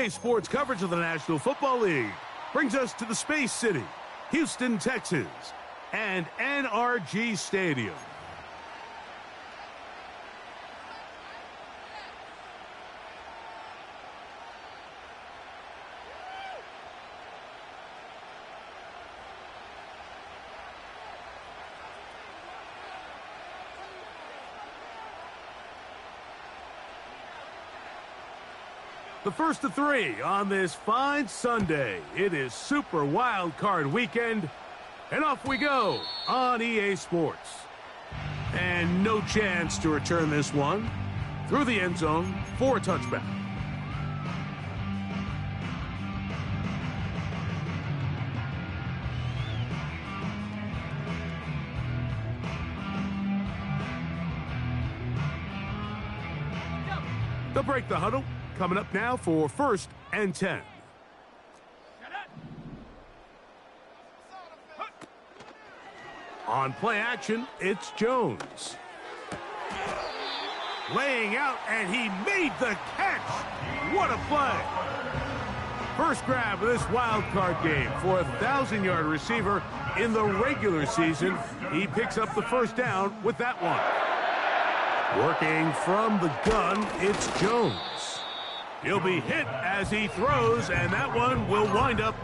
EA Sports coverage of the National Football League brings us to the Space City, Houston, Texas, and NRG Stadium. The first of three on this fine Sunday. It is Super Wild Card Weekend, and off we go on EA Sports. And no chance to return this one through the end zone for a touchback. They'll break the huddle. Coming up now for 1st and 10. On play action, it's Jones. Laying out, and he made the catch. What a play. First grab of this wild card game for a 1,000-yard receiver in the regular season. He picks up the first down with that one. Working from the gun, it's Jones. He'll be hit as he throws, and that one will wind up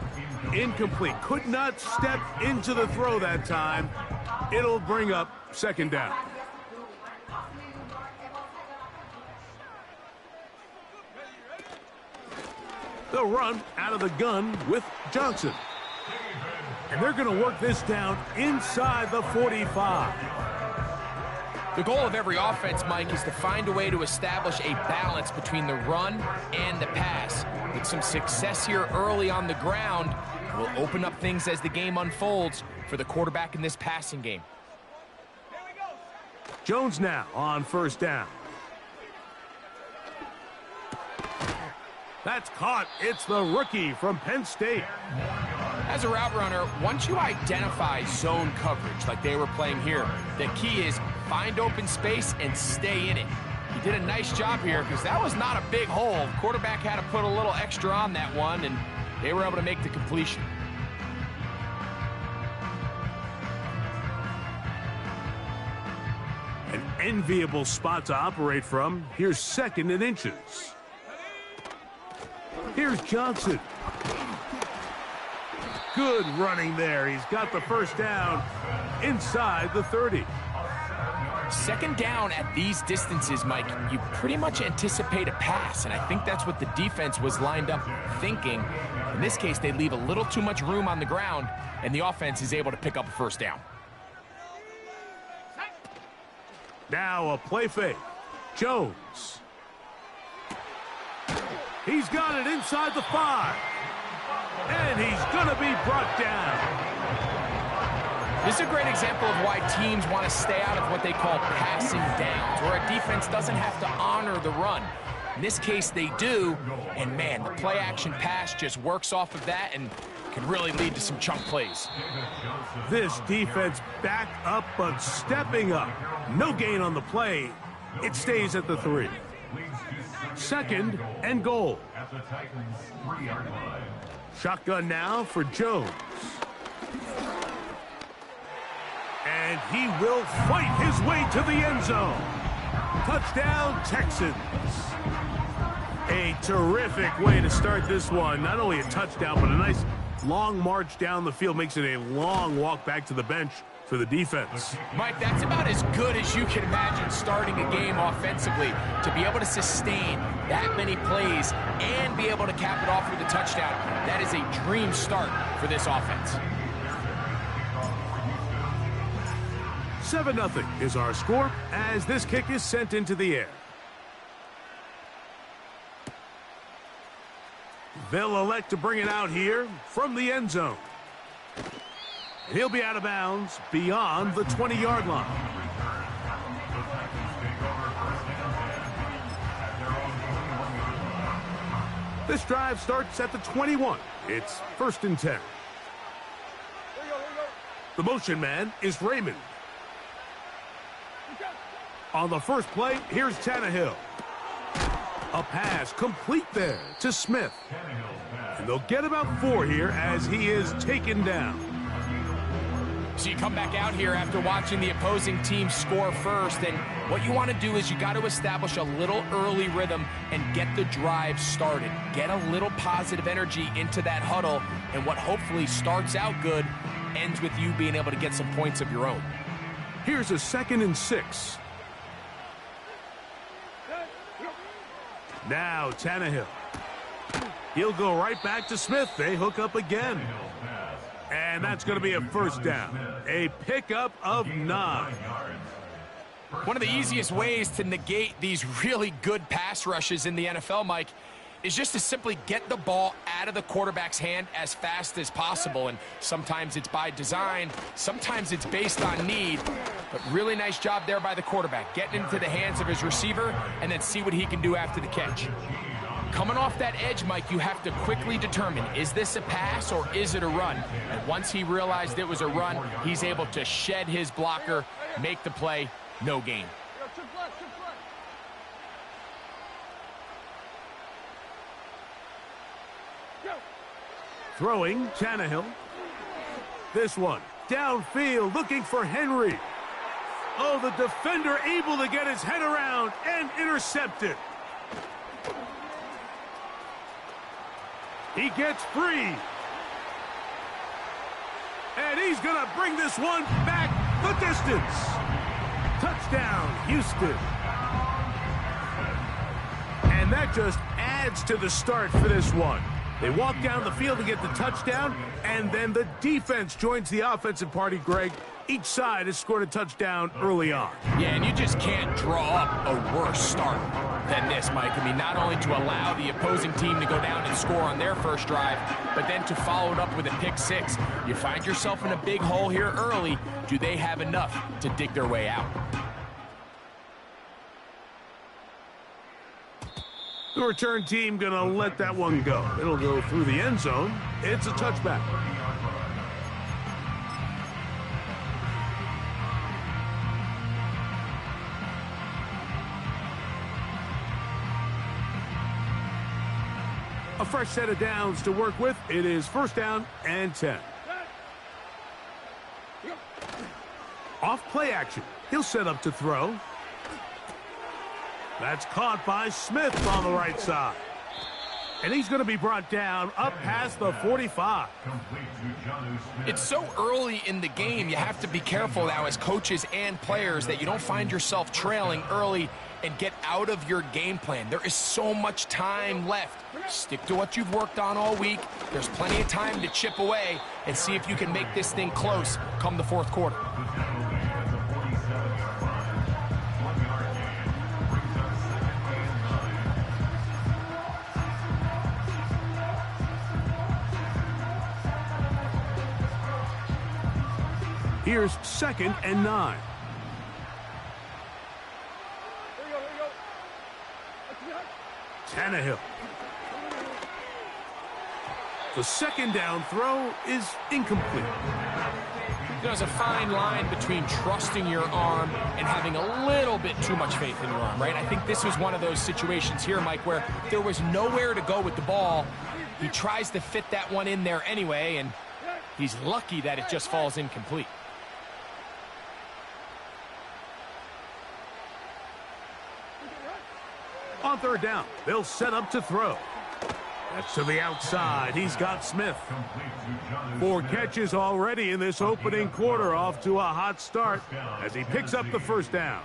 incomplete. Could not step into the throw that time. It'll bring up 2nd down. They'll run out of the gun with Johnson. And they're going to work this down inside the 45. The goal of every offense, Mike, is to find a way to establish a balance between the run and the pass. With some success here early on the ground, will open up things as the game unfolds for the quarterback in this passing game. Jones now on 1st down. That's caught. It's the rookie from Penn State. As a route runner, once you identify zone coverage like they were playing here, the key is find open space and stay in it. He did a nice job here because that was not a big hole. Quarterback had to put a little extra on that one, and they were able to make the completion. An enviable spot to operate from. Here's 2nd and inches. Here's Johnson. Good running there. He's got the first down inside the 30. 2nd down at these distances, Mike, you pretty much anticipate a pass, and I think that's what the defense was lined up thinking. In this case, they leave a little too much room on the ground, and the offense is able to pick up a 1st down. Now a play fake. Jones. He's got it inside the 5. And he's going to be brought down. This is a great example of why teams want to stay out of what they call passing downs, where a defense doesn't have to honor the run. In this case, they do, and man, the play-action pass just works off of that and can really lead to some chunk plays. This defense back up, but stepping up. No gain on the play. It stays at the 3. 2nd and goal. Shotgun now for Jones. And he will fight his way to the end zone. Touchdown, Texans. A terrific way to start this one. Not only a touchdown, but a nice long march down the field. Makes it a long walk back to the bench for the defense. Mike, that's about as good as you can imagine starting a game offensively. To be able to sustain that many plays and be able to cap it off with a touchdown, that is a dream start for this offense. 7-0 is our score as this kick is sent into the air. They'll elect to bring it out here from the end zone. He'll be out of bounds beyond the 20-yard line. This drive starts at the 21. It's 1st and 10. The motion man is Raymond. On the first play, here's Tannehill. A pass complete there to Smith. And they'll get about 4 here as he is taken down. So you come back out here after watching the opposing team score first, and what you want to do is you got to establish a little early rhythm and get the drive started. Get a little positive energy into that huddle, and what hopefully starts out good ends with you being able to get some points of your own. Here's a 2nd and 6. Now Tannehill. He'll go right back to Smith. They hook up again. And that's going to be a first down. A pickup of 9. One of the easiest ways to negate these really good pass rushes in the NFL, Mike, is just to simply get the ball out of the quarterback's hand as fast as possible. And sometimes it's by design, sometimes it's based on need. But really nice job there by the quarterback, getting into the hands of his receiver and then see what he can do after the catch. Coming off that edge, Mike, you have to quickly determine, is this a pass or is it a run? And once he realized it was a run, he's able to shed his blocker, make the play, no gain. Throwing, Tannehill. This one, downfield, looking for Henry. Oh, the defender able to get his head around and intercepted. He gets free. And he's going to bring this one back the distance. Touchdown, Houston. And that just adds to the start for this one. They walk down the field to get the touchdown, and then the defense joins the offensive party, Greg. Each side has scored a touchdown early on. Yeah, and you just can't draw up a worse start than this, Mike. I mean, not only to allow the opposing team to go down and score on their first drive, but then to follow it up with a pick six. You find yourself in a big hole here early. Do they have enough to dig their way out? The return team going to let that one go. It'll go through the end zone. It's a touchback. A fresh set of downs to work with. It is 1st down and 10. Off play action. He'll set up to throw. That's caught by Smith on the right side. And he's going to be brought down up past the 45. It's so early in the game, you have to be careful now as coaches and players that you don't find yourself trailing early and get out of your game plan. There is so much time left. Stick to what you've worked on all week. There's plenty of time to chip away and see if you can make this thing close come the 4th quarter. Here's 2nd and 9. Tannehill. The 2nd down throw is incomplete. There's a fine line between trusting your arm and having a little bit too much faith in your arm, right? I think this was one of those situations here, Mike, where there was nowhere to go with the ball. He tries to fit that one in there anyway, and he's lucky that it just falls incomplete. On 3rd down, they'll set up to throw. That's to the outside. He's got Smith. 4 catches already in this opening quarter, off to a hot start as he picks up the 1st down.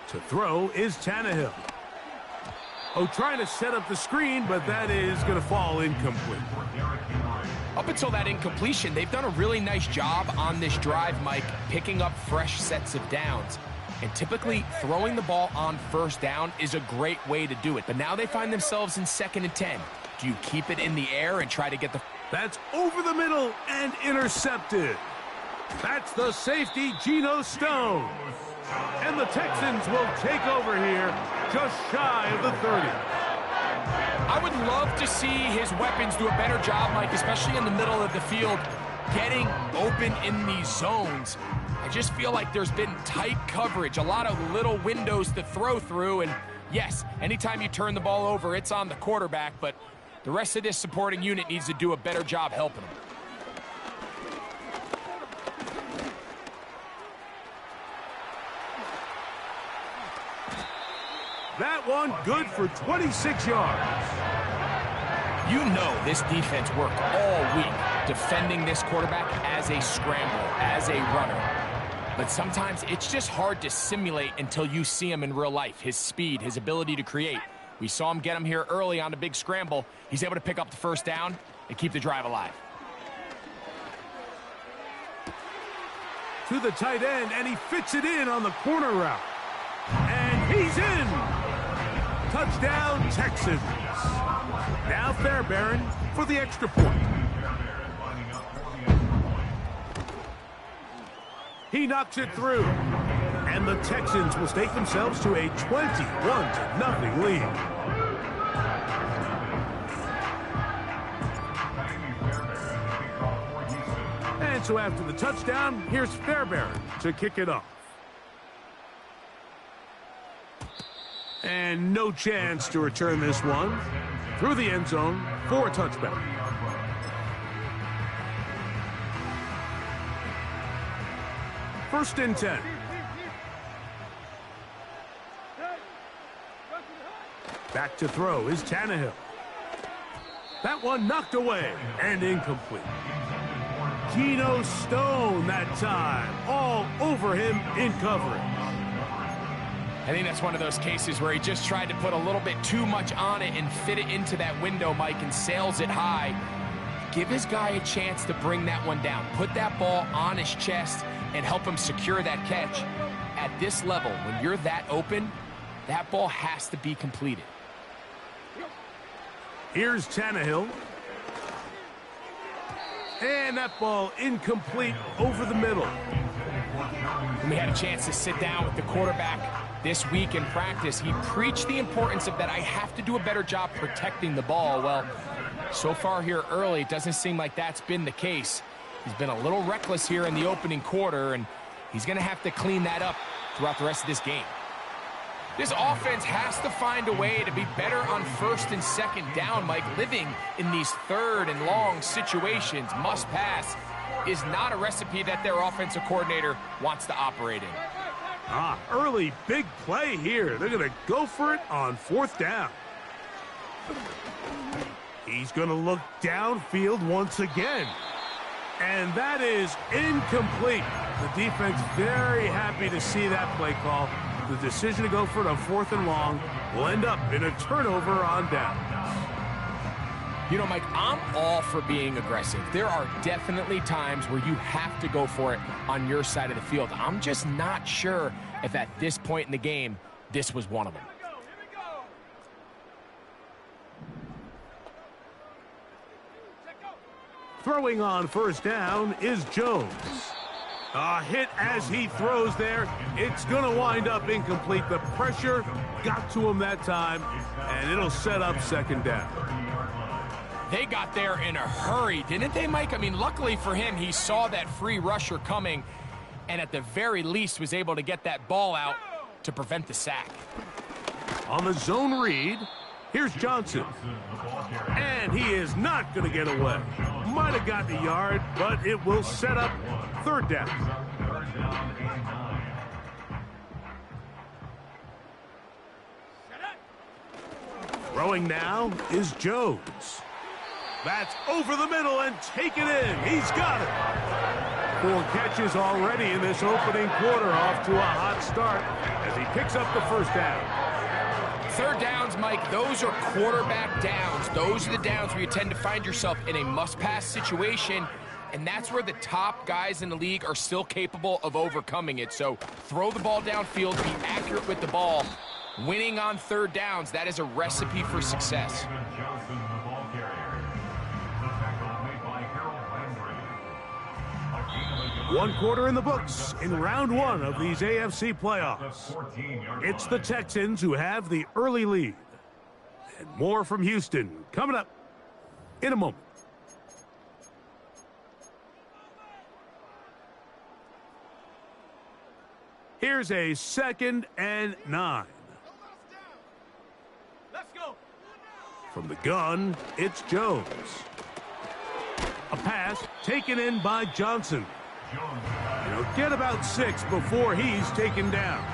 To throw is Tannehill. Oh, trying to set up the screen, but that is going to fall incomplete. Up until that incompletion, they've done a really nice job on this drive, Mike, picking up fresh sets of downs. And typically, throwing the ball on 1st down is a great way to do it. But now they find themselves in 2nd and 10. Do you keep it in the air and try to get the... That's over the middle and intercepted. That's the safety, Geno Stone. And the Texans will take over here just shy of the 30. I would love to see his weapons do a better job, Mike, especially in the middle of the field. getting open in these zones. I just feel like there's been tight coverage, a lot of little windows to throw through, and yes, anytime you turn the ball over, it's on the quarterback, but the rest of this supporting unit needs to do a better job helping him. That one good for 26 yards. You know this defense worked all week defending this quarterback as a scrambler, as a runner. But sometimes it's just hard to simulate until you see him in real life, his speed, his ability to create. We saw him get him here early on the big scramble. He's able to pick up the first down and keep the drive alive. To the tight end, and he fits it in on the corner route. And he's in. Touchdown, Texans. Now Fairbairn for the extra point. He knocks it through. And the Texans will stake themselves to a 21-0 lead. And so after the touchdown, here's Fairbairn to kick it off. And no chance to return this one. Through the end zone for a touchback. First and 10. Back to throw is Tannehill. That one knocked away and incomplete. Geno Stone that time. All over him in coverage. I think that's one of those cases where he just tried to put a little bit too much on it and fit it into that window, Mike, and sails it high. Give his guy a chance to bring that one down. Put that ball on his chest and help him secure that catch. At this level, when you're that open, that ball has to be completed. Here's Tannehill. And that ball incomplete over the middle. When we had a chance to sit down with the quarterback this week in practice, he preached the importance of that I have to do a better job protecting the ball. Well, so far here early, it doesn't seem like that's been the case. He's been a little reckless here in the opening quarter, and he's going to have to clean that up throughout the rest of this game. This offense has to find a way to be better on first and second down, Mike. Living in these third and long situations, must pass, is not a recipe that their offensive coordinator wants to operate in. Early big play here. They're going to go for it on fourth down. He's going to look downfield once again. And that is incomplete. The defense very happy to see that play call. The decision to go for it on fourth and long will end up in a turnover on down. You know, Mike, I'm all for being aggressive. There are definitely times where you have to go for it on your side of the field. I'm just not sure if at this point in the game, this was one of them. Throwing on first down is Jones. A hit as he throws there. It's going to wind up incomplete. The pressure got to him that time, and it'll set up second down. They got there in a hurry, didn't they, Mike? I mean, luckily for him, he saw that free rusher coming and at the very least was able to get that ball out to prevent the sack. On the zone read, here's Johnson. And he is not going to get away. Might have gotten a yard, but it will set up third down. Throwing now is Jones. That's over the middle and take it in. He's got it. 4 catches already in this opening quarter, off to a hot start as he picks up the first down. Third downs, Mike, those are quarterback downs. Those are the downs where you tend to find yourself in a must-pass situation, and that's where the top guys in the league are still capable of overcoming it. So throw the ball downfield, be accurate with the ball. Winning on third downs, that is a recipe for success. One quarter in the books in round one of these AFC playoffs. It's the Texans who have the early lead. And more from Houston coming up in a moment. Here's a 2nd and 9. Let's go. From the gun, it's Jones. A pass taken in by Johnson. He'll get about 6 before he's taken down.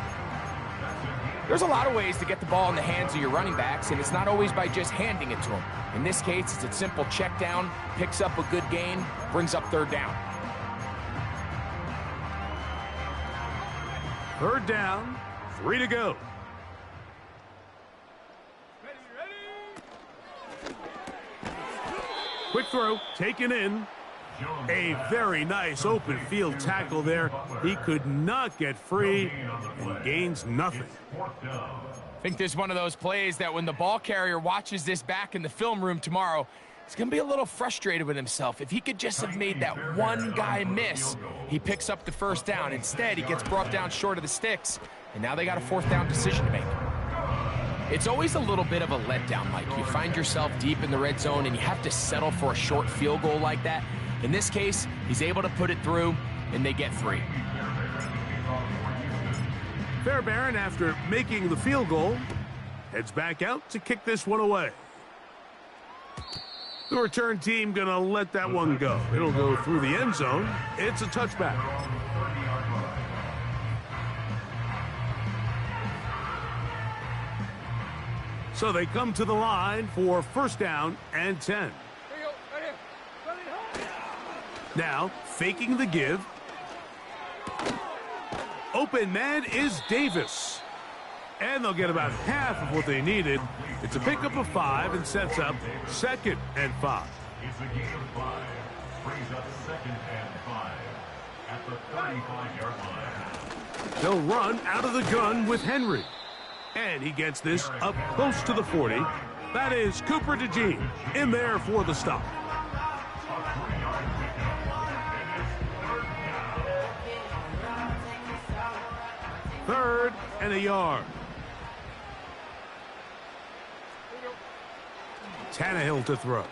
There's a lot of ways to get the ball in the hands of your running backs, and it's not always by just handing it to them. In this case, it's a simple check down, picks up a good gain, brings up 3rd down. 3rd down, 3 to go. Quick throw, taken in. A very nice open field tackle there. He could not get free and gains nothing. I think this is one of those plays that when the ball carrier watches this back in the film room tomorrow, he's going to be a little frustrated with himself. If he could just have made that one guy miss, he picks up the 1st down. Instead, he gets brought down short of the sticks, and now they got a 4th down decision to make. It's always a little bit of a letdown, Mike. You find yourself deep in the red zone, and you have to settle for a short field goal like that. In this case, he's able to put it through, and they get 3. Fairbairn, after making the field goal, heads back out to kick this one away. The return team going to let that one go. It'll go through the end zone. It's a touchback. So they come to the line for 1st down and 10. Now, faking the give. Open man is Davis. And they'll get about half of what they needed. It's a pickup of 5 and sets up 2nd and 5. It's a gain of 5. Brings up 2nd and 5 at the 35-yard line. They'll run out of the gun with Henry. And he gets this up close to the 40. That is Cooper DeJean in there for the stop. Third and a yard. Tannehill to throw.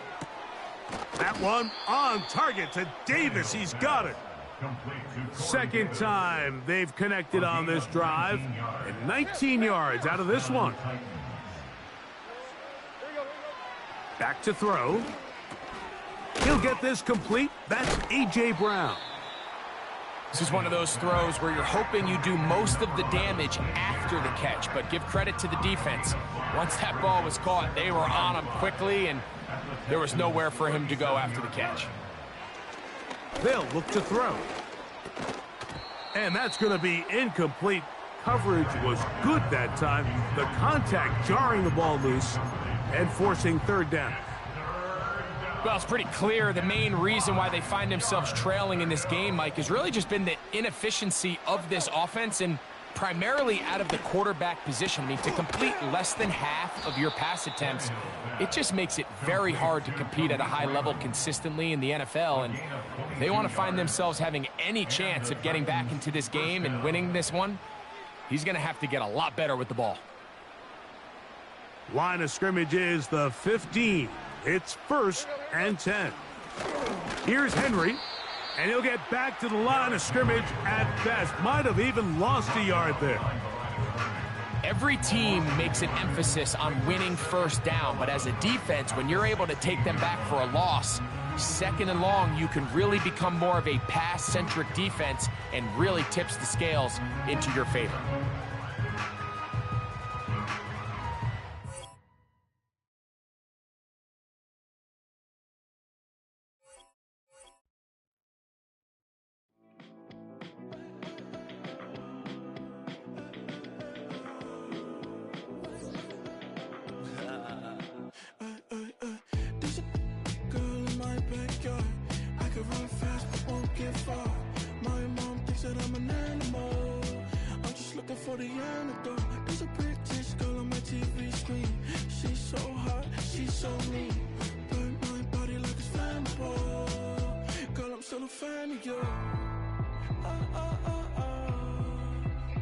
That one on target to Davis. He's got it. 2nd time they've connected on this drive. And 19 yards out of this one. Back to throw. He'll get this complete. That's A.J. Brown. This is one of those throws where you're hoping you do most of the damage after the catch, but give credit to the defense. Once that ball was caught, they were on him quickly, and there was nowhere for him to go after the catch. They'll look to throw. And that's going to be incomplete. Coverage was good that time. The contact jarring the ball loose and forcing 3rd down. Well, it's pretty clear the main reason why they find themselves trailing in this game, Mike, has really just been the inefficiency of this offense and primarily out of the quarterback position. I mean, to complete less than half of your pass attempts, it just makes it very hard to compete at a high level consistently in the NFL. And if they want to find themselves having any chance of getting back into this game and winning this one, he's going to have to get a lot better with the ball. Line of scrimmage is the 15. It's 1st and 10. Here's Henry, and he'll get back to the line of scrimmage at best. Might have even lost a yard there. Every team makes an emphasis on winning 1st down, but as a defense, when you're able to take them back for a loss, 2nd and long, you can really become more of a pass-centric defense and really tips the scales into your favor. For the antidote, there's a British girl on my TV screen. She's so hot, she's so mean. Burn my body like it's flammable. Girl, I'm still a fan of you.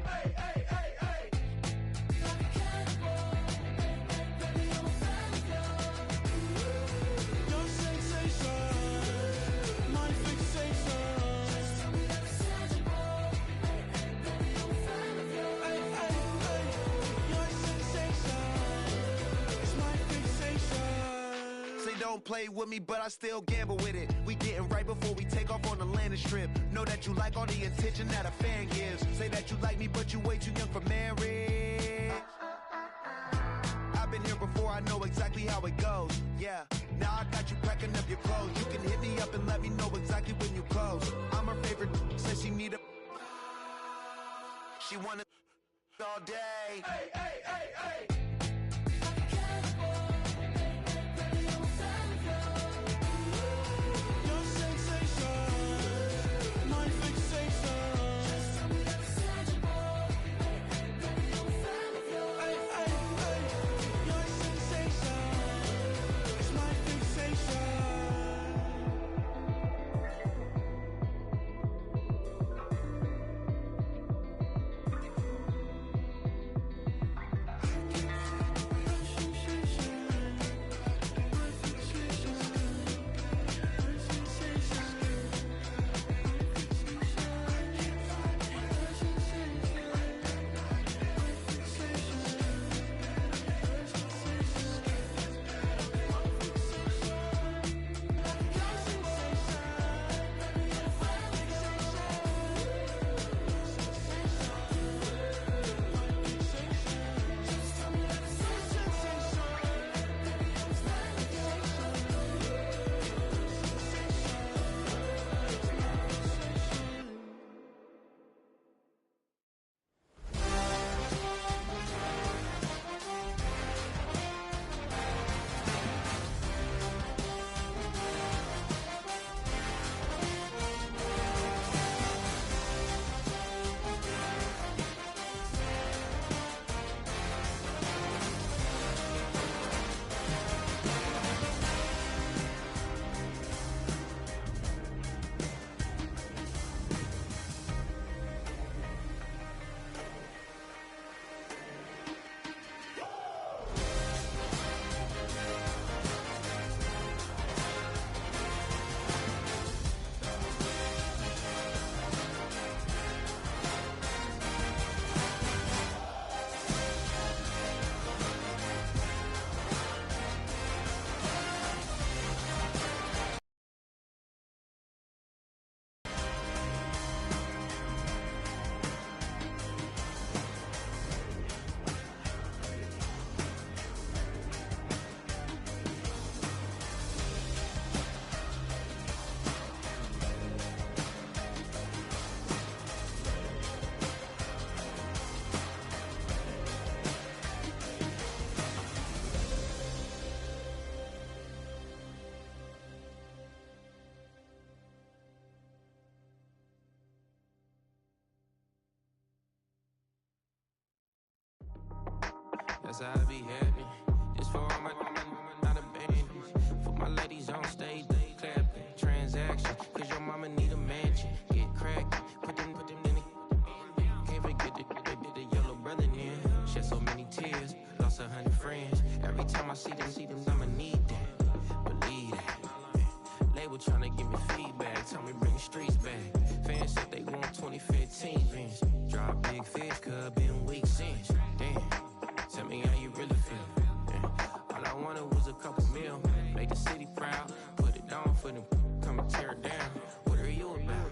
Hey, hey, hey, hey. Like a cannibal. Baby, I'm a fan of you. Your sensation, my fixation. Just tell me that it's tangible. Hey, hey, baby, I'm a fan of you. don't play with me, but I still gamble with it. We getting right before we take off on the landing strip. Know that you like all the attention that a fan gives. Say that you like me, but you way too young for marriage. I've been here before, I know exactly how it goes. Yeah, now I got you packing up your clothes. You can hit me up and let me know exactly when you close. I'm her favorite, says she need a... She wanna all day. Hey, hey, hey, hey. That's how I be happy. This for all my not abandoned. For my ladies on stage, they clapping. Transaction, cause your mama need a mansion. Get cracked, put them in the... Can't forget the yellow brother in. Shed so many tears, lost 100 friends. Every time I see them, I'ma need that. Believe that. Label tryna give me feedback, tell me bring the streets back. Fans said they want 2015 Vince. Drop big fish, cuz been weeks since. Damn. Tell me how you really feel. Yeah. All I wanted was a couple mil. Make the city proud. Put it down for them. Come and tear it down. What are you about?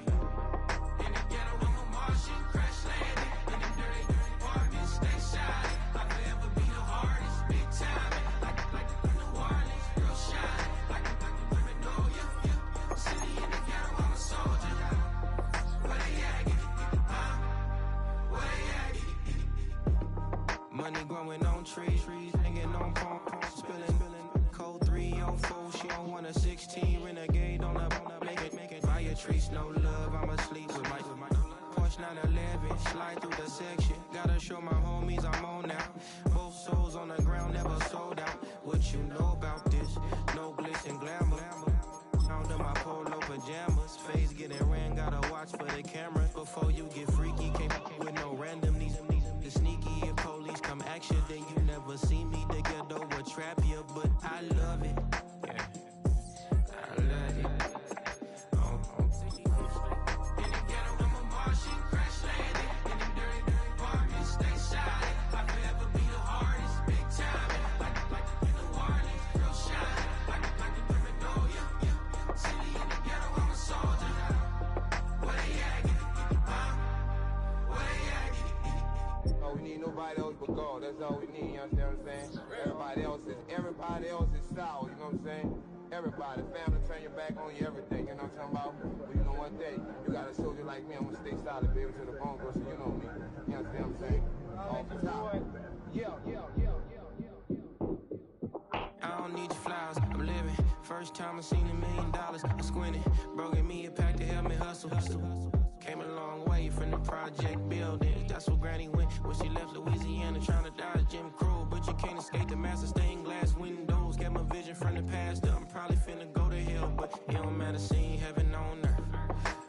In the ghetto, I'm a Martian. Crash landing. In them dirty apartments. Stay shiny. I'll forever be the hardest. Big time. Like New Orleans. Real shiny. Like women know you. City in the ghetto, I'm a soldier. Where they at? Huh? Where they at? Money growing on trees, hanging on palm, spilling, code 304. She don't want a 16, renegade on the make it. Fire trees, no love, I'm asleep with my Porsche 911, slide through the section. Gotta show my homies I'm on now. Both souls on the ground, never sold out. What you know about this? No glitz and glamour. Under my polo pajamas, face getting ran, gotta watch for the cameras. Before you get freaky, can't with no random these sneaky. If police come action, then you never see me. The ghetto will trap you, but I love it. Yeah, I love it. In the ghetto, I'm a Martian, crash landing. In them dirty apartments, stay shiny. I'll forever be the hardest, big time. Like New Orleans, real nothing but gold. That's all we need, you understand what I'm saying? Everybody else is sour, you know what I'm saying? Everybody, family, turn your back on you, everything, you know what I'm talking about? But you know one day, you got a soldier like me, I'm gonna stay solid, baby, to the bone, so you know me. You understand what I'm saying? Off the top. I don't need your flowers, I'm living. First time I seen $1 million, I squinted. Bro gave me a pack to help me hustle. Came a long way from the project buildings. That's where Granny went when she left Louisiana, trying to dodge Jim Crow. But you can't escape the master stained glass windows. Got my vision from the past. I'm probably finna go to hell, but it don't matter, seeing heaven on earth.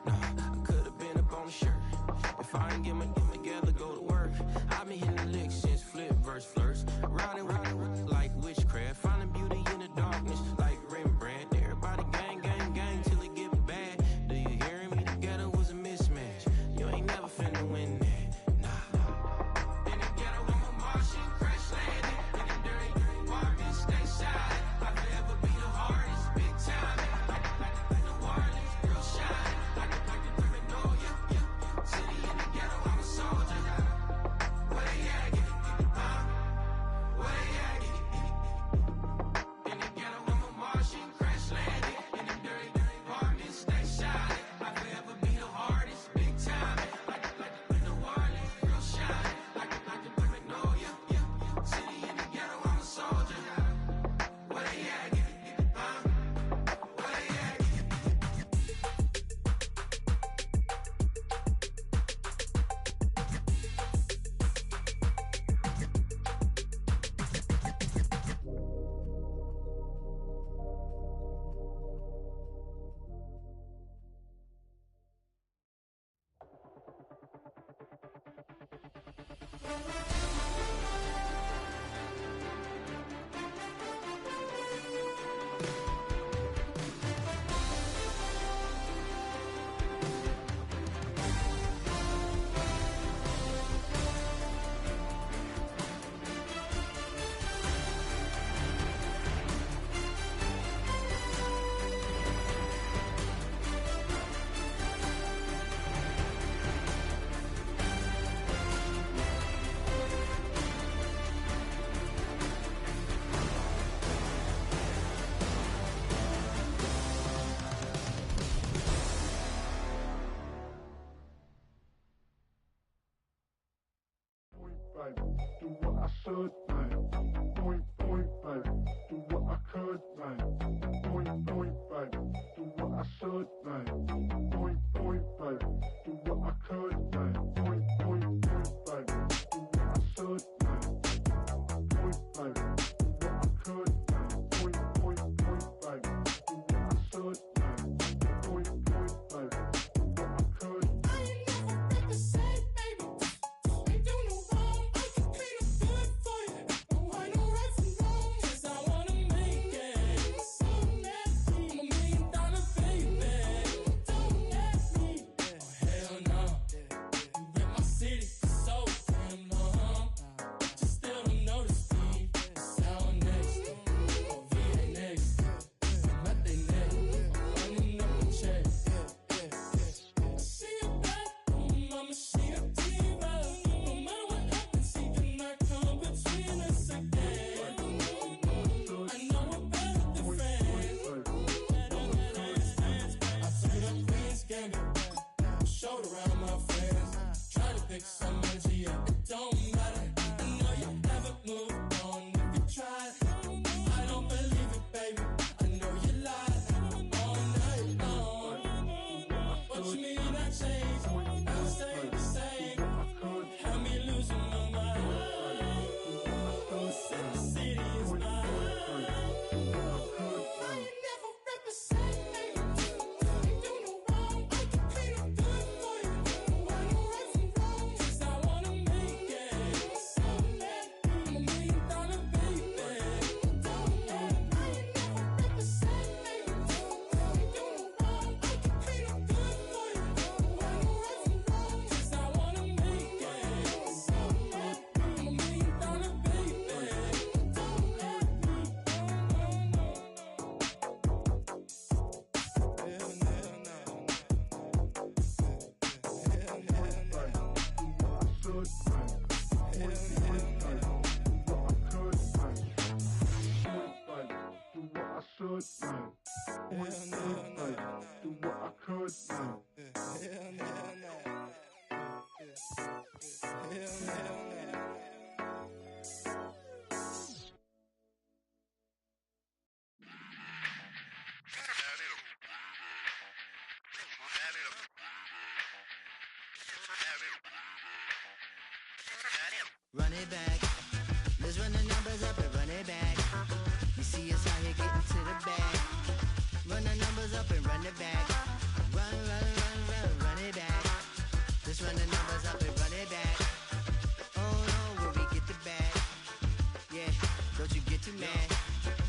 No, I could've been up on the shirt. If I ain't get my together, go to work. I've been hitting the licks since flip verse flirts. Riding like witchcraft, finding beauty in the darkness like Rembrandt. Everybody gang, gang, gang till it get bad. Do you hear me? Together was a mismatch. You ain't never finna win that. Nah. In the ghetto, I'm a Martian, crash landing. In the dirty apartment, stay silent. I'll forever be the hardest, big time. Like the wireless, real shine. Like the criminal, yeah. City in the ghetto, I'm a soldier. Where they at? Get it, where they at? In the ghetto, I'm a Martian, crash landing. In the dirty apartment, stay silent. I'll forever be the hardest, big time. Like the wireless, real shine. Like the criminal, yeah. City in the ghetto, I'm a soldier. Where they at? Get it, where they at? Do what I should, man. Point, baby. Do what I could, man. Point, baby. Do what I should, man. Point, baby. Do what I could, man. Point, baby. Do what I should, man. Point, baby. Do what I could, man. Point, baby. Do what I should, man. Point, baby. Do what I could. I ain't never been the same, baby. Ain't do no wrong. I can clean up good for you. Don't want no rights and wrongs. 'Cause I wanna make it. So nasty. I'm $1 million baby. Don't should now. Always good night. Do what I could now. Run it back. Let's run the numbers up and run it back. You see us out here getting to the bag. Run the numbers up and run it back. Run, run, run, run, run it back. Let's run the numbers up and run it back. Oh no, when we get the bag. Yeah, don't you get too mad.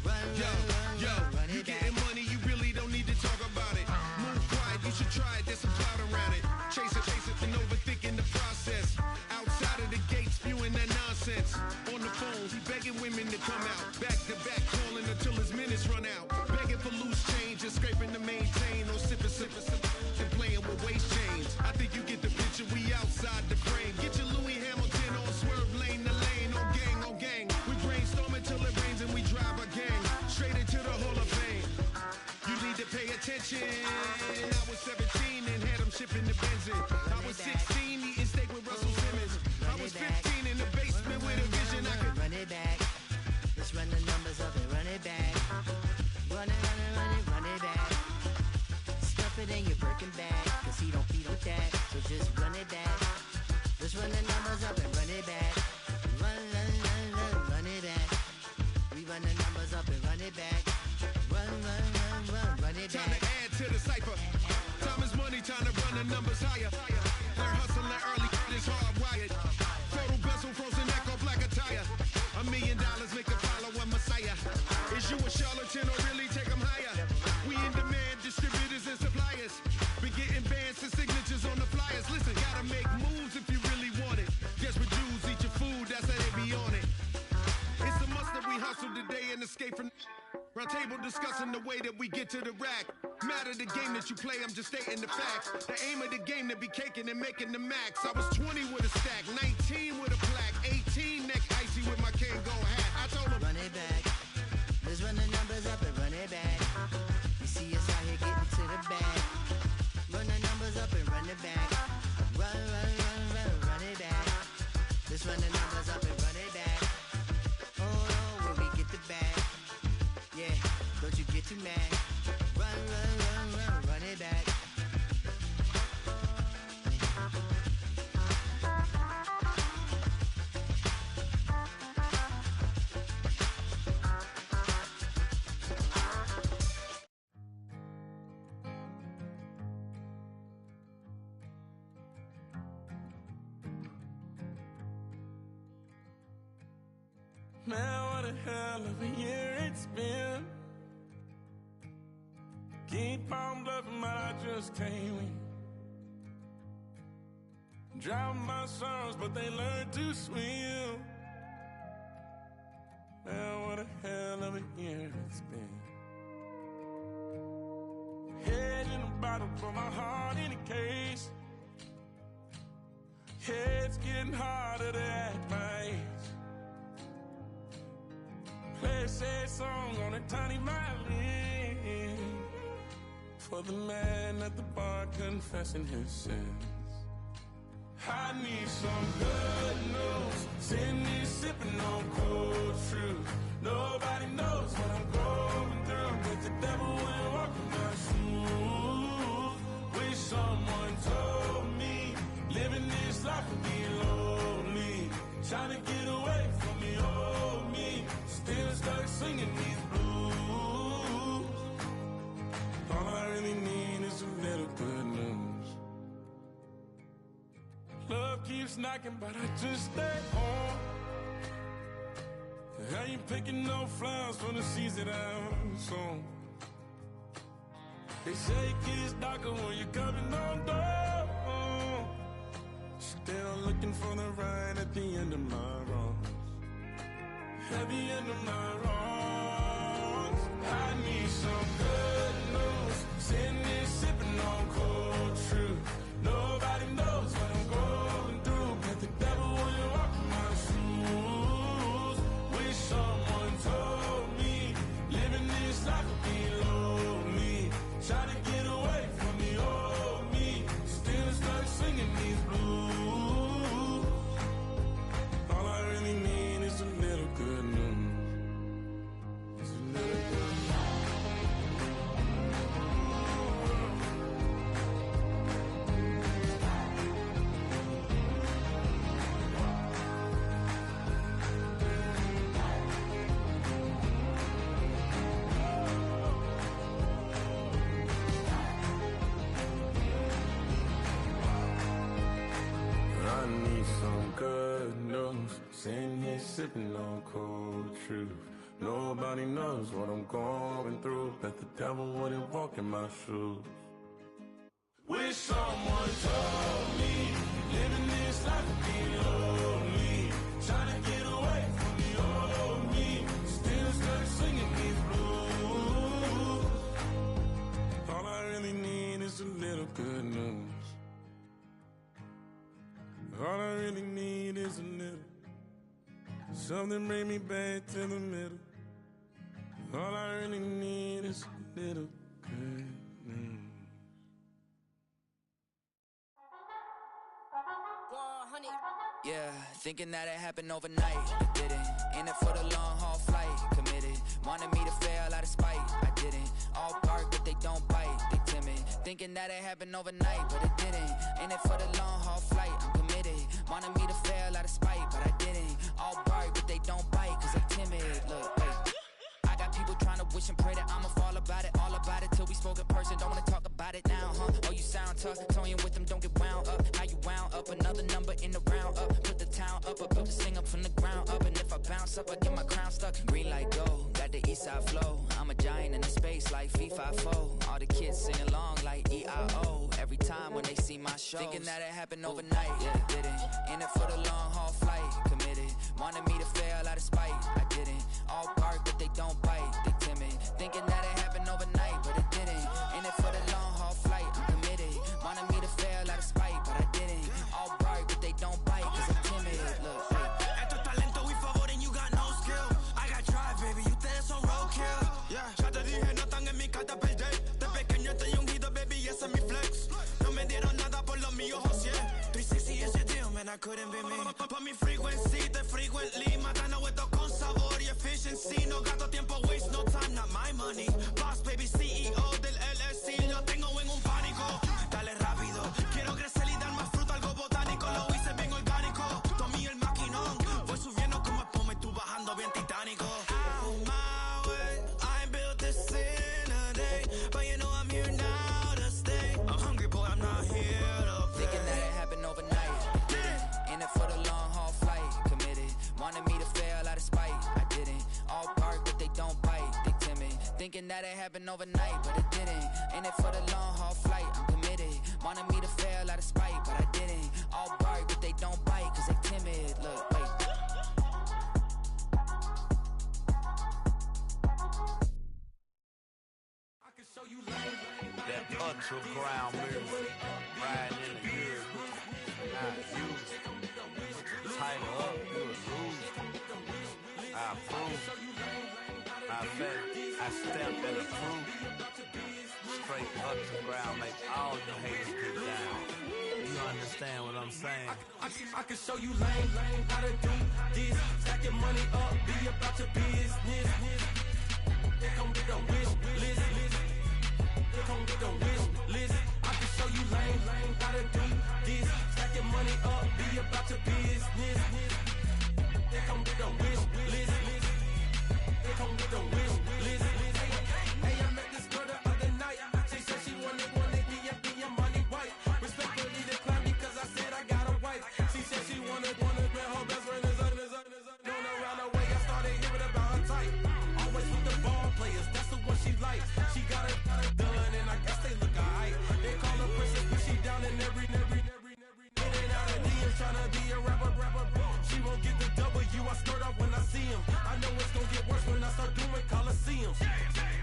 Run, run, run, run, run You it back. getting money, you really don't need to talk about it. Move quiet, you should try it, there's some clout around it. Chase it, and overthinking the process. Outside of the gate, spewing that nonsense. On the phone, he begging women to come out. Back to back, calling until his minutes run out. Begging for loose change and scraping to maintain. Or sipping, and playing with waist chains. I think you get the picture, we outside the frame. Get your Louis Hamilton on swerve lane to lane. On gang, on gang. We brainstorm until it rains and we drive a gang. Straight into the Hall of Fame. You need to pay attention. I was 17 and had them shipping the benzin. I was 16 eating steak with Russell Simmons. I was 15 in the basement with a vision. I could Run it back. Let's run the numbers up and run it back. Run it, run it, run it, run it back. Stuff it in your Birkin bag, cause he don't feed with that. So just run it back. Let's run the numbers up and run it back. Run, run, run, run, run it back. We run the numbers up and run it back. Run, run, run, run, run it time to back. add to the cipher. Time is money, time to run the numbers higher. Learn hustling early, it's hardwired. Total bezel, frozen neck off like a tire. $1 million make a follow a messiah. Is you a charlatan or really take them higher? We in demand, distributors and suppliers. Been getting bands and signatures on the flyers. Listen, gotta make moves if you really want it. Desperate Jews eat your food, that's how they be on it. It's a must that we hustle today and escape from round table discussing the way that we get to the rack. Matter the game that you play, I'm just stating the facts. The aim of the game to be caking and making the max. I was 20 with a stack, 19 with a plaque, 18 neck icy with my Kango hat. I told him, Run it back. Let's run the numbers up and run it back. You see us out here getting to the bag. Run the numbers up and run it back. Run, run, run, run, run it back. Let's run the numbers up and run it back. Oh no, when we get the bag. Yeah, don't you get too mad. Run, run, run, run, run it back. Man, what a hell of a year it's been. Keep on bluffing, but I just can't win. Drown my sorrows, but they learn to swim. Man, what a hell of a year it's been. Head in a bottle, but my heart in a case. Yeah, it's getting harder to act my age. Play a sad song on a tiny violin for the man at the bar confessing his sins. I need some good news. Sitting here sipping on cold truth. Nobody knows what I'm going through, but the devil will walk in my shoes. Wish someone told me living this life would be lonely. Trying to get away from the old me. Still stuck singing these blues. All I really need is a little good news. Love keeps knocking, but I just stay home. I ain't picking no flowers for the seeds that I've sown. They say it gets darker when you're coming on door. Still looking for the right at the end of my wrongs. At the end of my wrongs, I need some good news. Sitting here sipping on cold truth. Nobody knows what I'm going through, but the devil will walk in my shoes. Wish someone told me living this life good news. Sitting here sipping on cold truth. Nobody knows what I'm going through. Bet the devil wouldn't walk in my shoes. Wish someone told me living this life would be lonely. Trying to get away from the old me. Still stuck singing these blues. All I really need is a little good news. All I really need is a little. Something bring me back to the middle. All I really need is a little good news. Yeah, thinking that it happened overnight, it didn't. In it for the long haul flight, committed. Wanted me to fail out of spite, I didn't. All bark but they don't bite, they timid. Thinking that it happened overnight, but it didn't. In it for the long haul flight, I'm committed. Wanted me to fail out of spite, but I didn't. All bark but they don't bite, cause I'm timid. Look, hey, I got people trying to wish and pray that I'ma fall about it. All about it till we spoke in person, don't wanna talk about it now, huh? Oh, you sound tough, toying with them, don't get wound up. How you wound up, another number in the round up. Put the town up, I built the sing up from the ground up. And if I bounce up, I get my crown stuck. Green light go, got the east side flow. I'm a giant in the space like FIFA4. All the kids sing along like EIO. Every time when they see my show, thinking that it happened overnight, yeah, it didn't. In it for the long haul flight, committed. Wanted me to fail out of spite, I didn't. All bark but they don't bite, they timid. Thinking that it happened overnight, but it didn't. In it for the long haul flight, I'm committed. Wanted me to fail out of spite, but I didn't. All bark but they don't bite, cause I'm timid. Look, Esto es talento y favor and you got no skill. I got drive, baby, ustedes son roadkill. Yeah, ya te dije, no están en mi carta perder. De pequeño estoy ungido, baby, ese es mi flex. No me dieron nada por lo mío, José. 360 is your deal, man, I couldn't be me. Pa' mi frequency, te frequently. Matando esto con sabor y efficiency. No gasto tiempo, waste no time, not my money. Boss, baby, CEO del LLC. Lo tengo en un pánico. Dale rápido, quiero crecer y dar más fruto, algo botánico. Lo hice bien orgánico. Tomé el maquinón. Voy subiendo como espuma y tú bajando bien titánico. Out my way, I ain't built this in a day. But you know I'm here now to stay. I'm hungry, boy, I'm not here to play. thinking that it happened overnight, it didn't. In it for the long haul flight, committed. Wanted me to fail out of spite, I didn't. All bark but they don't bite, they timid. Thinking that it happened overnight, but it didn't. In it for the long haul flight, I'm committed. Wanted me to fail out of spite, but I didn't. All bark but they don't bite, cause they timid. Look, wait. That underground music, riding in the years, not used. Tighten up, you a loser. I approve. I bet I stepped and approved. Straight underground, make all you haters get down. You understand what I'm saying? I can show you lame, how to do this. Stack your money up, be about your business. They come with a wish list. They come with a wish list. I can show you lame, how to do this. Stack your money up, be about your business. They come with a wish list. They come with a wish list. Hey, I met this girl the other night. She said she wanted be a money white. Respectfully declined because I said I got a wife. She said she wanted when her best friend is known around the way. I started hearing about her type. Always with the ball players, that's the one she likes. She got it done, and I guess they look alright. They call her princess, but she down in every. In and out of DMs, tryna be a rapper. She won't get the W, I skirt off when I see him. I know it's gonna get worse when I start doing Coliseums.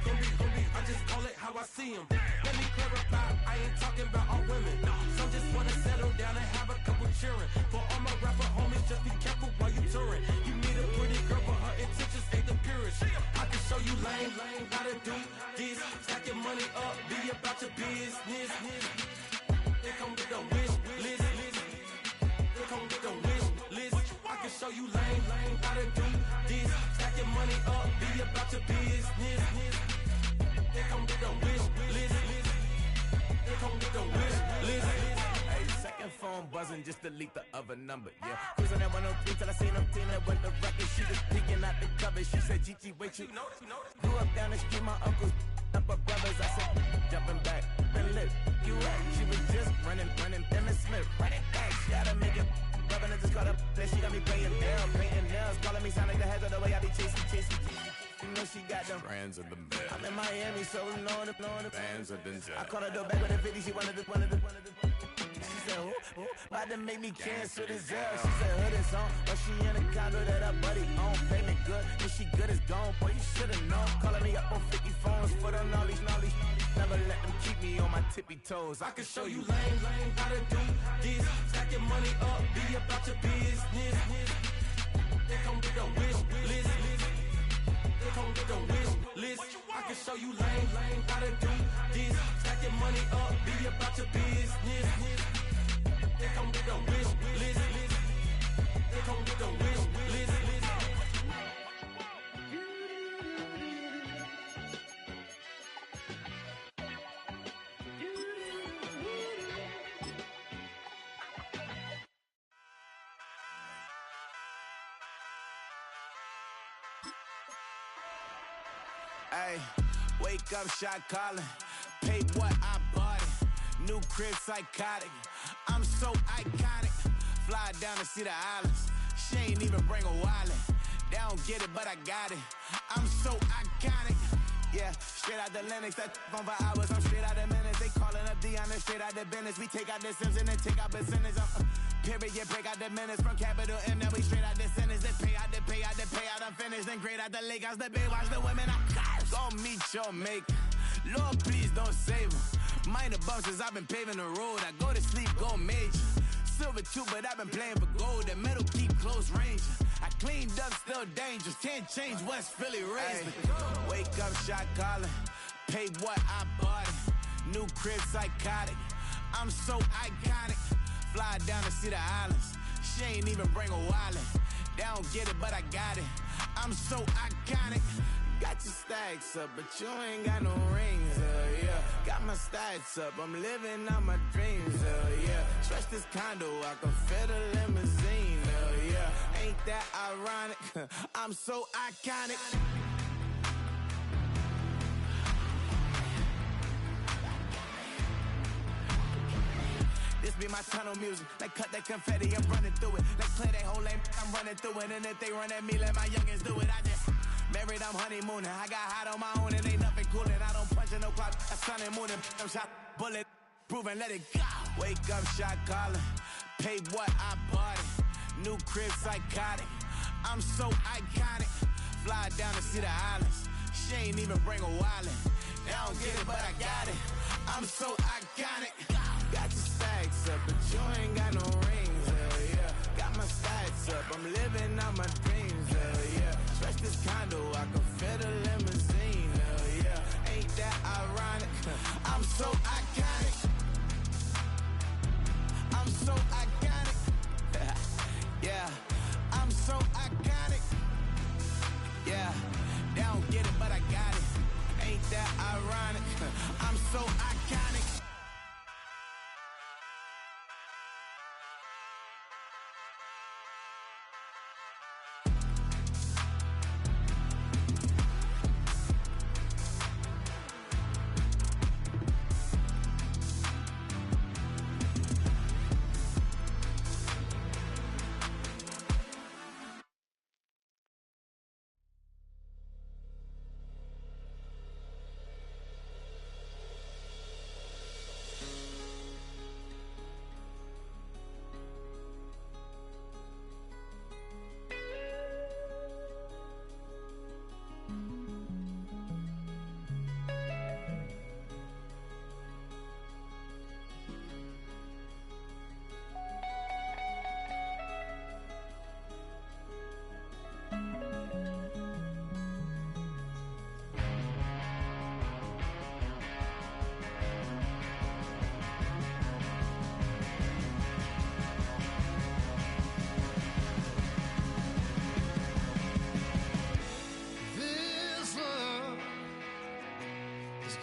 Gonna be, I just call it how I see him. Let me clarify, I ain't talking about all women. Some just wanna settle down and have a couple cheering. For all my rapper homies, just be careful while you touring. You meet a pretty girl, but her intentions ain't the purest. I can show you lame, how to do this. Stack your money up, be about your business. They come with a wish list. They come with a wish list. I can show you lame, how to do this. Stack your money up, be about your business. They come with a wish list. They come with a wish list. Hey, second phone buzzing, just delete the other number, yeah. Cruising at 103 till I seen them feeling with the record. She was peeking out the cover. She said, Gigi, wait, you grew up down the street, my uncles up her brothers. I said, jumping back, been lit. You at? She was just running, Dennis Smith. Running back, she gotta make it. Rubbing I just caught up, then she got me playing Daryl, painting nails, calling me sound like the heads of the way I be chasing. You know she got them Brands of the best. I'm in Miami, so knowing the Bands of Denzel. I caught her door back with a 50, she wanted the She said, ooh, about to make me cancel this Zell. She said, hood is on, but she in a condo that her buddy own. Payment good, when she good is gone. Boy, you should've known. Calling me up on 50 phones, foot on all these. Never let them keep me on my tippy toes. I can show you lame, how to do this. Stack your money up, be about your business. They come with a wish list. They come with a wish list. I can show you lame, how to do this. Stack your money up, be about your business. They come with a wish list. They come with a wish list. Ay, wake up, shot calling. Paid what I bought it. New crib psychotic. I'm so iconic. Fly down to see the islands. She ain't even bring a wallet. They don't get it, but I got it. I'm so iconic. Yeah, straight out the Linux, that on for hours. I'm straight out the minutes. They calling up Deanna, straight out the business. We take out the Sims and then take out percentage. Period, break out the minutes from capital M. Now we straight out the sentence. They pay out, I'm finished. Then grade out the Lakers, the bay, watch the women. I'm gon' meet your mate. Lord, please don't save them. Minor bumps as I've been paving the road. I go to sleep, go major. Silver too, but I've been playing for gold. The metal keep close range. I cleaned up, still dangerous. Can't change West Philly raised. Wake up, shot calling. Pay what I bought it. New crib psychotic. I'm so iconic. Fly down to see the islands. She ain't even bring a wallet. They don't get it, but I got it. I'm so iconic. Got your stacks up, but you ain't got no rings, yeah. Got my stacks up, I'm living out my dreams, yeah. Stretch this condo, I can fit a limousine, yeah. Ain't that ironic? I'm so iconic. This be my tunnel music. Like cut that confetti, I'm running through it. Like play that whole lane, I'm running through it. And if they run at me, let my youngins do it. I just married, I'm honeymooning. I got hot on my own and ain't nothing coolin'. I don't punch in no clock, I sun and moonin'. I'm shot, bullet, proven, let it go. Wake up, shot calling. Pay what I bought it. New crib psychotic. I'm so iconic. Fly down to see the islands. She ain't even bring a wallet. They don't get it, but I got it. I'm so iconic. Got your stacks up, but you ain't got no rings, yeah. Got my stacks up, I'm living out my dreams, yeah. Stretch this condo, I can fit a limousine, yeah. Ain't that ironic? I'm so iconic. I'm so iconic. Yeah, I'm so iconic. Yeah, they don't get it, but I got it. Ain't that ironic? I'm so iconic.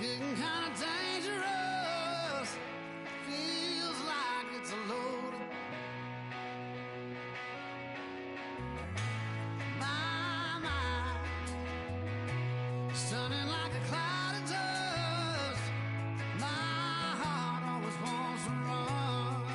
getting kind of dangerous. Feels like it's a load. My mind is turning like a cloud of dust. My heart always wants to run.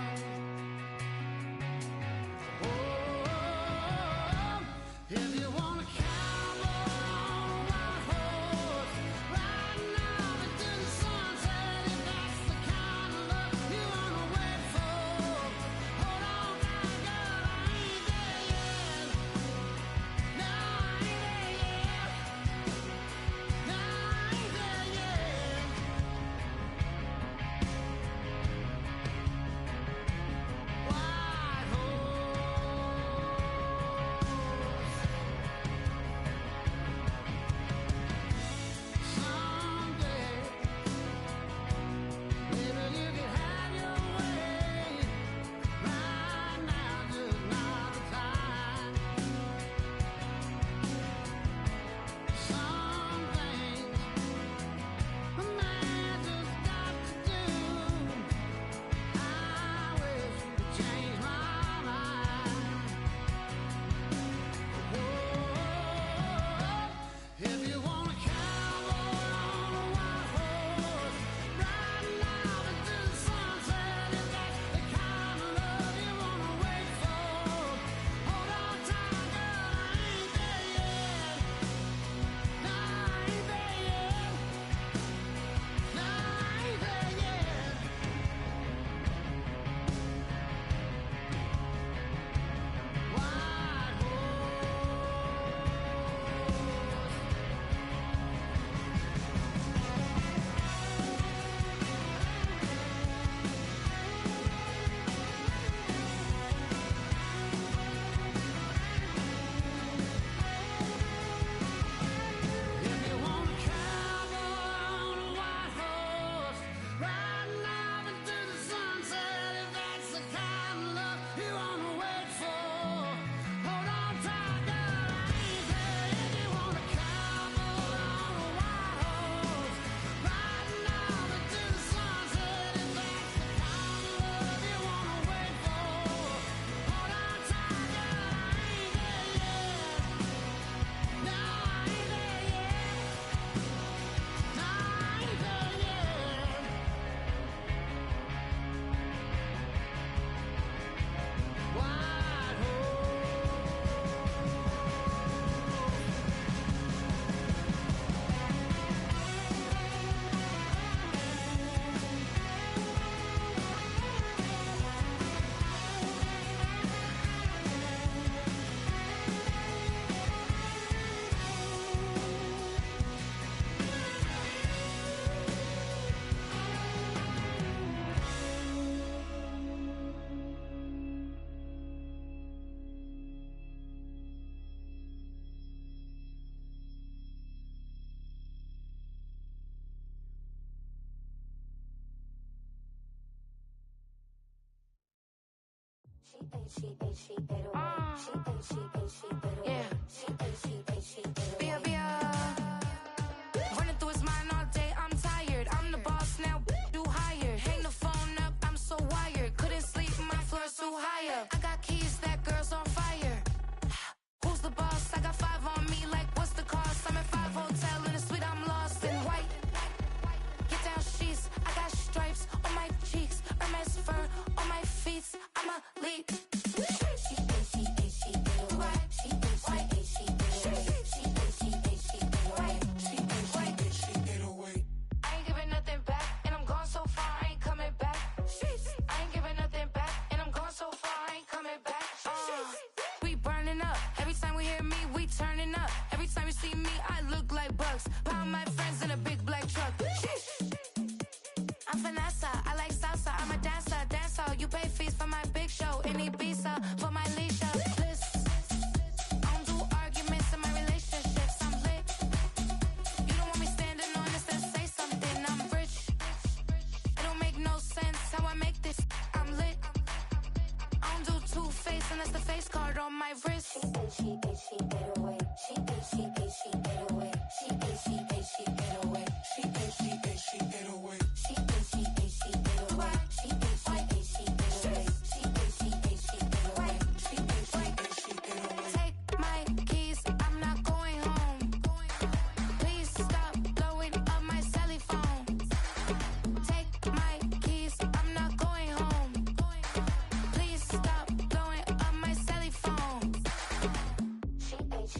Running through his mind all day, I'm tired. I'm the boss now, do higher. Hang the phone up, I'm so wired. Couldn't sleep, my floor's too higher. I got keys, that girl's on fire. Who's the boss? I got 5 on me, like what's the cost? I'm at 5 hotel in a suite, I'm lost in white. Get down sheets, I got stripes on my cheeks. Hermes fur on my feet, I'm a lead. Pound my friends in a big black truck. I'm Vanessa, I like salsa. I'm a dancer, You pay fees for my big show in Ibiza for my leisure. I don't do arguments in my relationships. I'm lit. You don't want me standing on this, then say something. I'm rich. It don't make no sense how I make this. I'm lit. I don't do two-face unless the face card on my wrist. She get away. She get away. Take my keys, I'm not going home. Please stop blowing up my celly phone. Take my keys, I'm not going home. Please stop blowing up my celly phone. She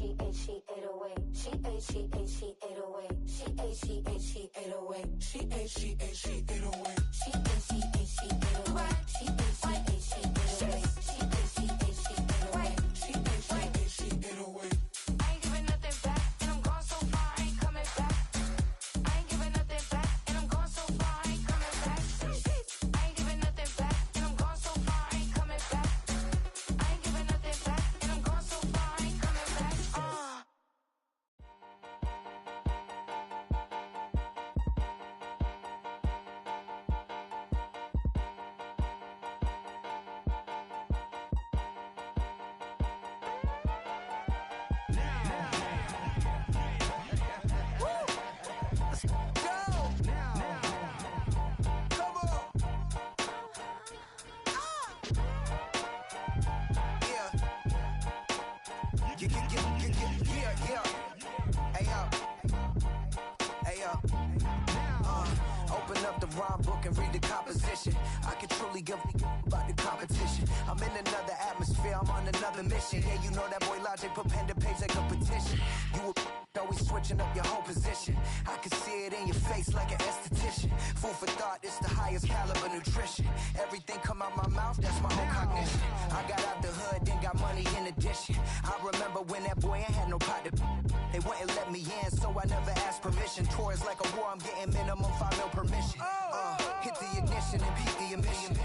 ate away. She ate away. I ain't giving nothing back, and I'm gone so far, I ain't coming back. I ain't giving nothing back, and I'm gone so far, I ain't coming back. I ain't giving nothing back, and I'm gone so far, I ain't coming back. I ain't giving nothing back, and I'm gone so far, I ain't coming back. Open up the rhyme book and read the composition. I can truly give about the competition. I'm in another atmosphere, I'm on another mission. Yeah, you know that boy Logic put pen to page like a petition. You always switching up your whole position. I can see it in your face like an esthetician. Food for thought, it's the highest caliber nutrition. Everything come out my mouth, that's my whole cognition. I got out the hood, then got money in addition. I remember when that boy ain't had no pot to. They wouldn't let me in, so I never asked permission. Tours like a war, I'm getting minimum 5 mil permission. Hit the ignition and beat the emission.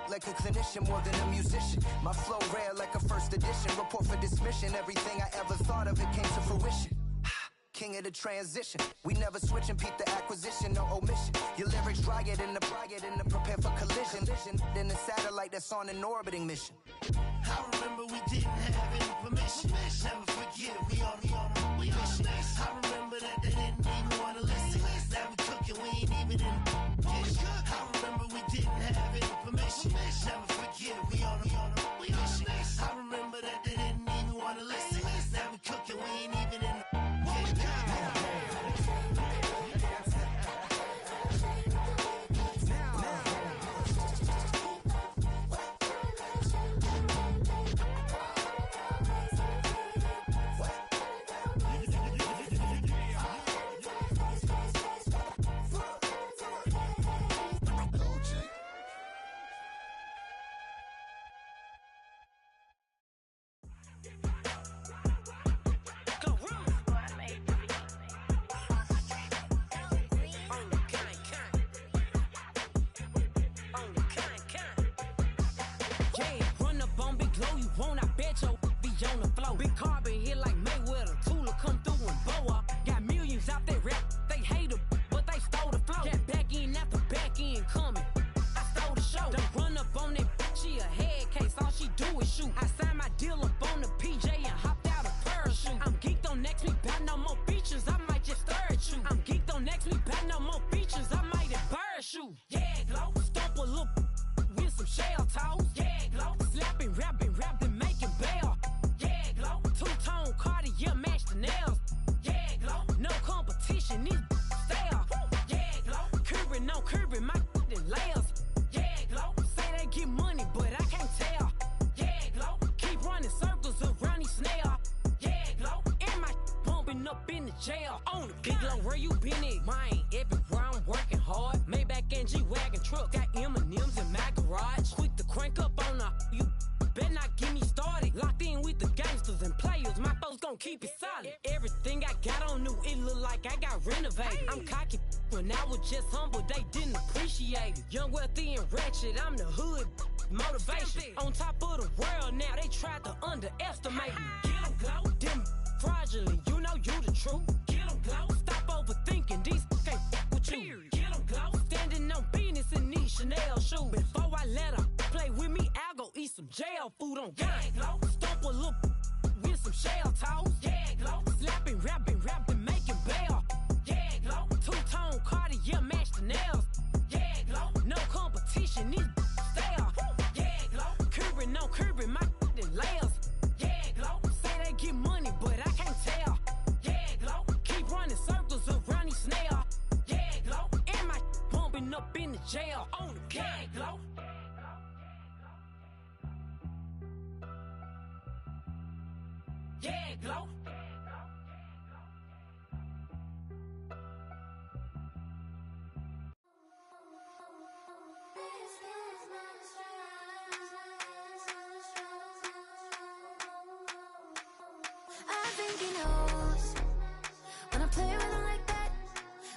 Like a clinician more than a musician. My flow rare like a first edition. Report for dismission. Everything I ever thought of, it came to fruition. King of the transition. We never switch and peep the acquisition, no omission. Your lyrics dry it in the prepare for collision. Then the satellite that's on an orbiting mission. I remember we didn't have any permission. Never forget, we on a mission. I remember that they didn't even want to listen. Now we cooking, we ain't even in the kitchen. I remember we didn't have any permission. Never forget, we on a mission. I remember that they didn't even want to listen. Now we cooking, we ain't even in the kitchen. All she Young, where you been at? Mine, everywhere I'm working hard. Maybach and G-Wagon truck, got M&M's in my garage. Quick to crank up on her, you better not get me started. Locked in with the gangsters and players, my folks gon' keep it solid. Everything I got on new, it look like I got renovated. I'm cocky when I was just humble, they didn't appreciate it. Young, wealthy, and ratchet, I'm the hood motivation. On top of the world now, they tried to underestimate me. Get 'em glow, them fraudulent, you know you the truth. Get 'em glow, stop overthinking, these can't with you. Get 'em glow, standing on business in these Chanel shoes. Before I let her play with me, I'll go eat some jail food on God. Glow, stomp a little with some shell toes. Yeah, glow, slapping, rapping, making bail. Yeah, glow, two-tone Cartier match the nails. Yeah, glow, no competition, these stale. Yeah, glow, curbing, no curbing, my layers. Yeah, glow, say they get money, but I can't tell. Yeah, glow, keep running circles around these snails. Yeah, glow, and my bumping up in the jail on the yeah, glow. Yeah, glow. I think he knows when I play with him like that,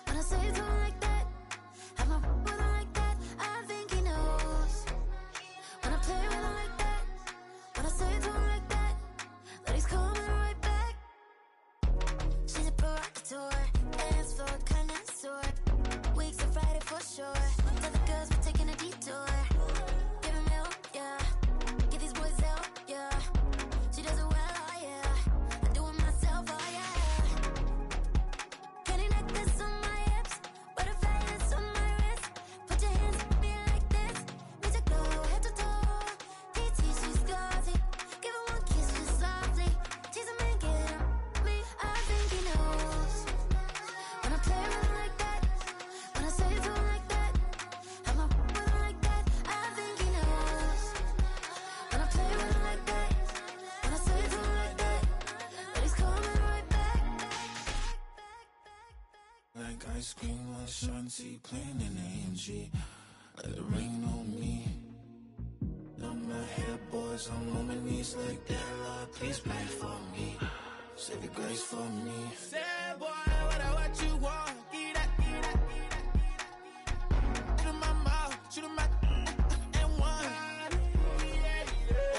when I say to him like that, have my with him like that. I think he knows when I play with him like that, when I say to him like that, that he's coming right back. She's a provocateur, dance floor connoisseur, weeks of Friday for sure. Tell the girls we're taking a detour. Give him milk, yeah. Get these boys out, yeah. She does it well, oh yeah. I do it myself, oh yeah. Candy necklace on my hips, butterflies on my wrist. Put your hands on me like this. Need to go head to toe. PT, she's glossy. Give her one kiss just softly. Tease him and get him me. I think he knows when I play with him like that, when I say to him like that, have my with him like that. I think he knows when I play with him like that, when I say to him like that, that he's coming right back. Like ice cream on Shanty, playing in AMG. Let it rain on me. Now my head boys, I'm on my knees like that. Lord, please pray for me. Save your grace for me. Say, boy, what you want? Get that. Shoot in my mouth, shoot in my and one.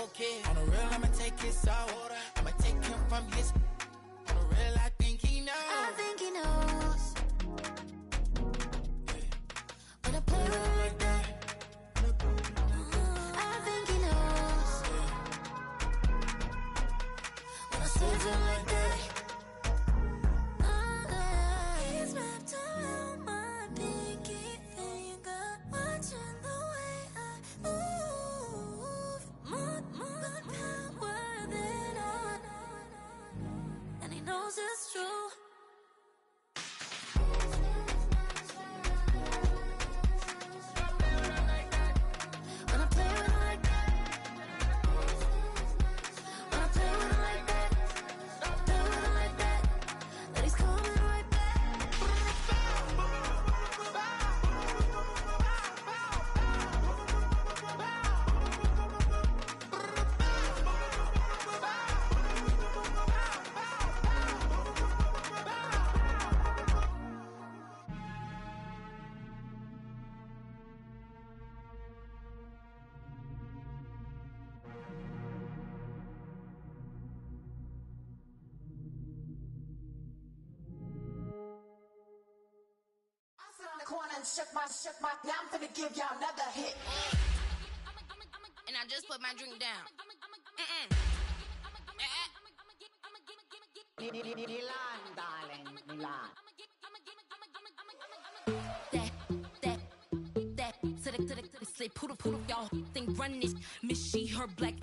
Okay, on the real, I'ma take his out. I'ma take him from his. On the real, I think he knows. I think he knows when I play with him like that. I think he knows when I say to him like that. He's wrapped around my pinky finger, watching the way I move. More power than on, and he knows it's true. When I play with him like that, when I play with him like that, play with him like that, that he's coming right back. The corner and shook my, now I'm finna give y'all another hit. And I just put my drink down. Milan, darling, Milan. That, to the, slip, poodle, y'all think run this. Miss she, her black,